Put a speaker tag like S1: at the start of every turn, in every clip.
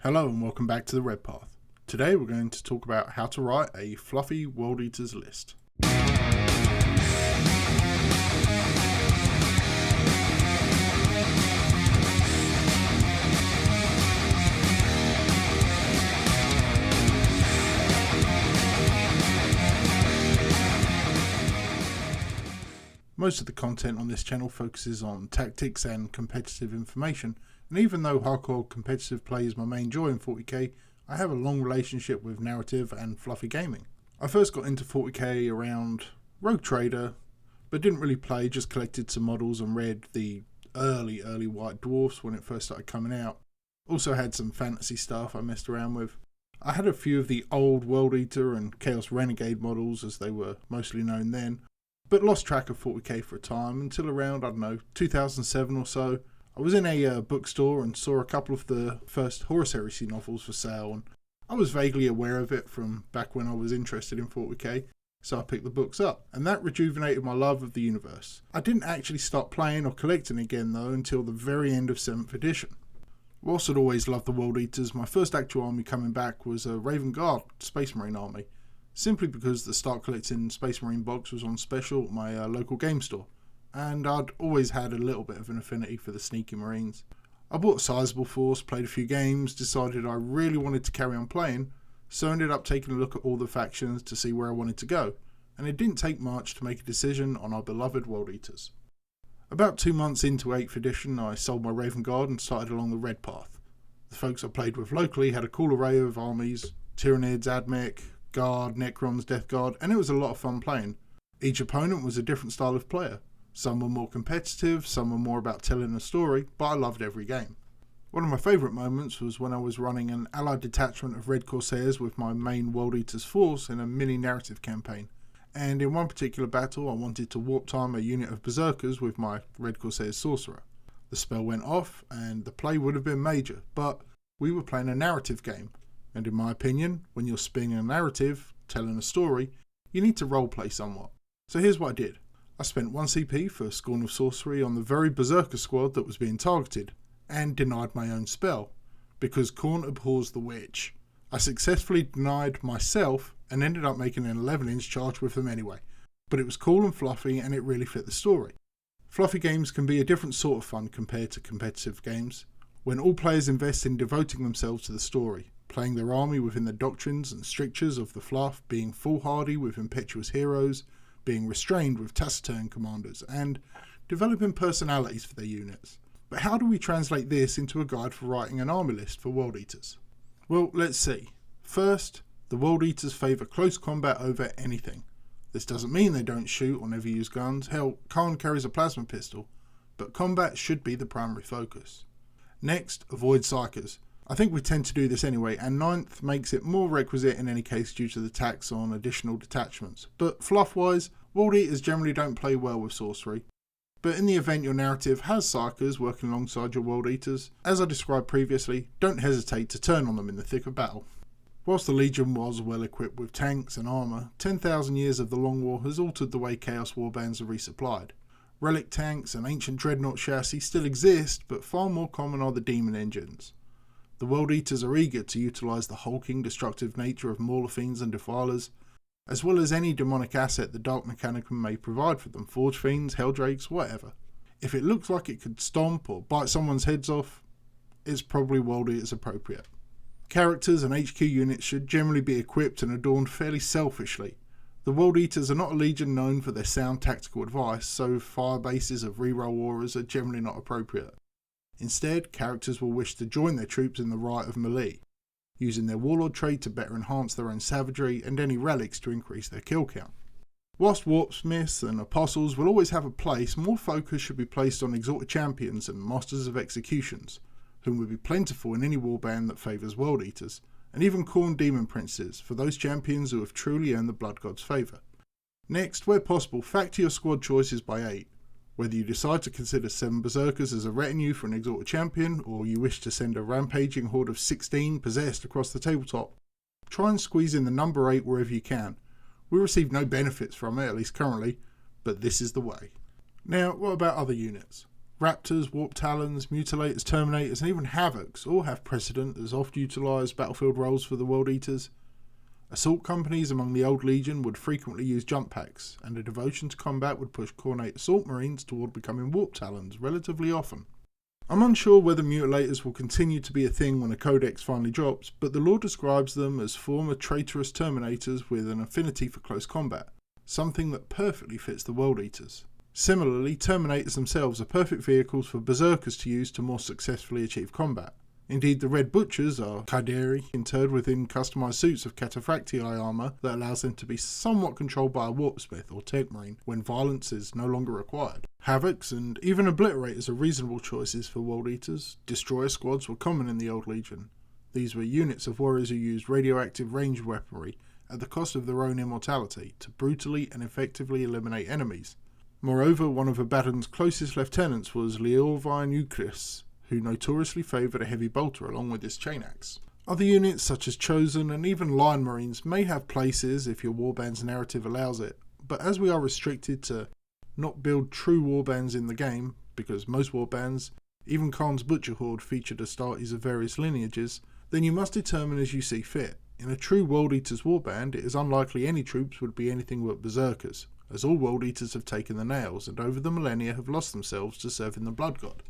S1: Hello and welcome back to the Red Path. Today we're going to talk about how to write a fluffy World Eaters list. Most of the content on this channel focuses on tactics and competitive information, and even though hardcore competitive play is my main joy in 40k, I have a long relationship with narrative and fluffy gaming. I first got into 40k around Rogue Trader, but didn't really play, just collected some models and read the early White Dwarfs when it first started coming out. Also had some fantasy stuff I messed around with. I had a few of the old World Eater and Chaos Renegade models as they were mostly known then, but lost track of 40k for a time until around, 2007 or so. I was in a bookstore and saw a couple of the first Horus Heresy novels for sale, and I was vaguely aware of it from back when I was interested in 40k, so I picked the books up, and that rejuvenated my love of the universe. I didn't actually start playing or collecting again though until the very end of 7th edition. Whilst I'd always loved the World Eaters, my first actual army coming back was a Raven Guard Space Marine army, simply because the Start Collecting Space Marine box was on special at my local game store, and I'd always had a little bit of an affinity for the sneaky Marines. I bought a sizable force, played a few games, decided I really wanted to carry on playing, so ended up taking a look at all the factions to see where I wanted to go, and it didn't take much to make a decision on our beloved World Eaters. About 2 months into 8th edition, I sold my Raven Guard and started along the Red Path. The folks I played with locally had a cool array of armies: Tyranids, Admech, Guard, Necrons, Death Guard, and it was a lot of fun playing. Each opponent was a different style of player. Some were more competitive, some were more about telling a story, but I loved every game. One of my favourite moments was when I was running an allied detachment of Red Corsairs with my main World Eaters force in a mini narrative campaign, and in one particular battle I wanted to warp time a unit of Berserkers with my Red Corsairs Sorcerer. The spell went off and the play would have been major, but we were playing a narrative game, and in my opinion, when you're spinning a narrative, telling a story, you need to roleplay somewhat. So here's what I did. I spent 1 CP for Scorn of Sorcery on the very Berserker squad that was being targeted, and denied my own spell, because Khorne abhors the witch. I successfully denied myself and ended up making an 11-inch charge with them anyway, but it was cool and fluffy and it really fit the story. Fluffy games can be a different sort of fun compared to competitive games, when all players invest in devoting themselves to the story, playing their army within the doctrines and strictures of the fluff, being foolhardy with impetuous heroes, being restrained with taciturn commanders, and developing personalities for their units. But how do we translate this into a guide for writing an army list for World Eaters? Well, let's see. First, the World Eaters favour close combat over anything. This doesn't mean they don't shoot or never use guns. Hell, Khan carries a plasma pistol, but combat should be the primary focus. Next, avoid psychers. I think we tend to do this anyway, and 9th makes it more requisite in any case due to the tax on additional detachments. But fluff-wise, World Eaters generally don't play well with sorcery. But in the event your narrative has psychers working alongside your World Eaters, as I described previously, don't hesitate to turn on them in the thick of battle. Whilst the Legion was well equipped with tanks and armour, 10,000 years of the Long War has altered the way Chaos Warbands are resupplied. Relic tanks and ancient Dreadnought chassis still exist, but far more common are the Demon engines. The World Eaters are eager to utilise the hulking, destructive nature of Mauler Fiends and Defilers, as well as any demonic asset the Dark Mechanicum may provide for them: Forge Fiends, Helldrakes, whatever. If it looks like it could stomp or bite someone's heads off, it's probably World Eaters appropriate. Characters and HQ units should generally be equipped and adorned fairly selfishly. The World Eaters are not a legion known for their sound tactical advice, so fire bases of reroll auras are generally not appropriate. Instead, characters will wish to join their troops in the rite of melee, using their warlord trait to better enhance their own savagery and any relics to increase their kill count. Whilst warpsmiths and apostles will always have a place, more focus should be placed on exalted champions and masters of executions, whom will be plentiful in any warband that favours World Eaters, and even Khorne demon princes for those champions who have truly earned the blood god's favour. Next, where possible, factor your squad choices by 8. Whether you decide to consider 7 Berserkers as a retinue for an exalted champion, or you wish to send a rampaging horde of 16 possessed across the tabletop, try and squeeze in the number 8 wherever you can. We receive no benefits from it, at least currently, but this is the way. Now, what about other units? Raptors, Warp Talons, Mutilators, Terminators, and even Havocs all have precedent as oft-utilised battlefield roles for the World Eaters. Assault companies among the Old Legion would frequently use jump packs, and a devotion to combat would push Cornate Assault Marines toward becoming Warp Talons relatively often. I'm unsure whether Mutilators will continue to be a thing when a codex finally drops, but the lore describes them as former traitorous Terminators with an affinity for close combat, something that perfectly fits the World Eaters. Similarly, Terminators themselves are perfect vehicles for Berserkers to use to more successfully achieve combat. Indeed, the Red Butchers are Kaideri, interred within customised suits of Cataphractii armour that allows them to be somewhat controlled by a Warpsmith or Tech Marine when violence is no longer required. Havocs and even Obliterators are reasonable choices for World Eaters. Destroyer squads were common in the Old Legion. These were units of warriors who used radioactive ranged weaponry at the cost of their own immortality to brutally and effectively eliminate enemies. Moreover, one of Abaddon's closest lieutenants was Leorvine Eucris, who notoriously favoured a heavy bolter along with his chain axe. Other units such as Chosen and even Lion Marines may have places if your warband's narrative allows it, but as we are restricted to not build true warbands in the game, because most warbands, even Khan's Butcher Horde, featured Astartes of various lineages, then you must determine as you see fit. In a true World Eaters warband, it is unlikely any troops would be anything but Berserkers, as all World Eaters have taken the nails and over the millennia have lost themselves to serving the Blood God.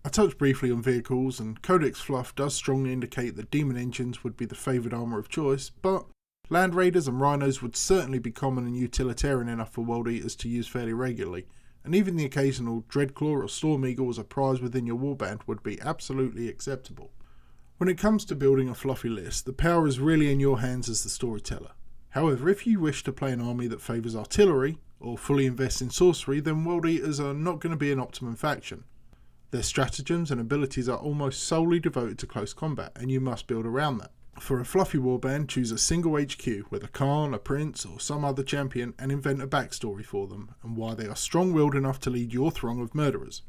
S1: I touched briefly on vehicles, and Codex fluff does strongly indicate that Demon Engines would be the favoured armour of choice, but Land Raiders and Rhinos would certainly be common and utilitarian enough for World Eaters to use fairly regularly, and even the occasional Dreadclaw or Storm Eagle as a prize within your warband would be absolutely acceptable. When it comes to building a fluffy list, the power is really in your hands as the storyteller. However, if you wish to play an army that favours artillery, or fully invests in sorcery, then World Eaters are not going to be an optimum faction. Their stratagems and abilities are almost solely devoted to close combat, and you must build around that. For a fluffy warband, choose a single HQ with a Khan, a Prince, or some other champion and invent a backstory for them, and why they are strong-willed enough to lead your throng of murderers.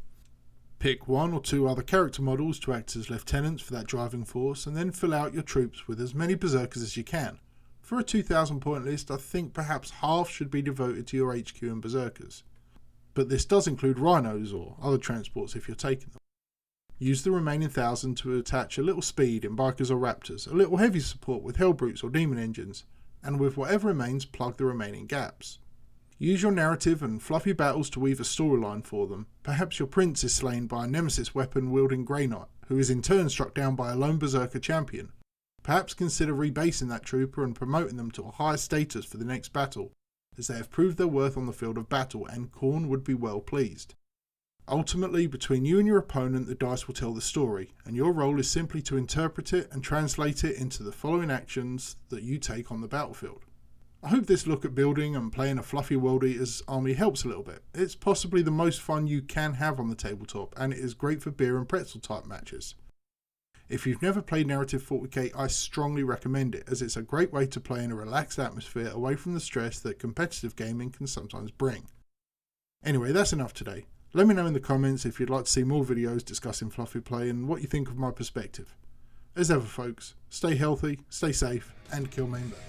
S1: Pick one or two other character models to act as lieutenants for that driving force, and then fill out your troops with as many Berserkers as you can. For a 2,000 point list, I think perhaps half should be devoted to your HQ and Berserkers. But this does include Rhinos or other transports if you're taking them. Use the remaining 1,000 to attach a little speed in Bikers or Raptors, a little heavy support with Hellbrutes or Demon Engines, and with whatever remains plug the remaining gaps. Use your narrative and fluffy battles to weave a storyline for them. Perhaps your Prince is slain by a Nemesis weapon wielding Grey Knight, who is in turn struck down by a lone Berserker champion. Perhaps consider rebasing that trooper and promoting them to a higher status for the next battle, as they have proved their worth on the field of battle, and Khorne would be well pleased. Ultimately, between you and your opponent, the dice will tell the story, and your role is simply to interpret it and translate it into the following actions that you take on the battlefield. I hope this look at building and playing a fluffy World Eaters army helps a little bit. It's possibly the most fun you can have on the tabletop, and it is great for beer and pretzel type matches. If you've never played Narrative 40k, I strongly recommend it, as it's a great way to play in a relaxed atmosphere away from the stress that competitive gaming can sometimes bring. Anyway, that's enough today. Let me know in the comments if you'd like to see more videos discussing fluffy play and what you think of my perspective. As ever folks, stay healthy, stay safe, and kill main bear.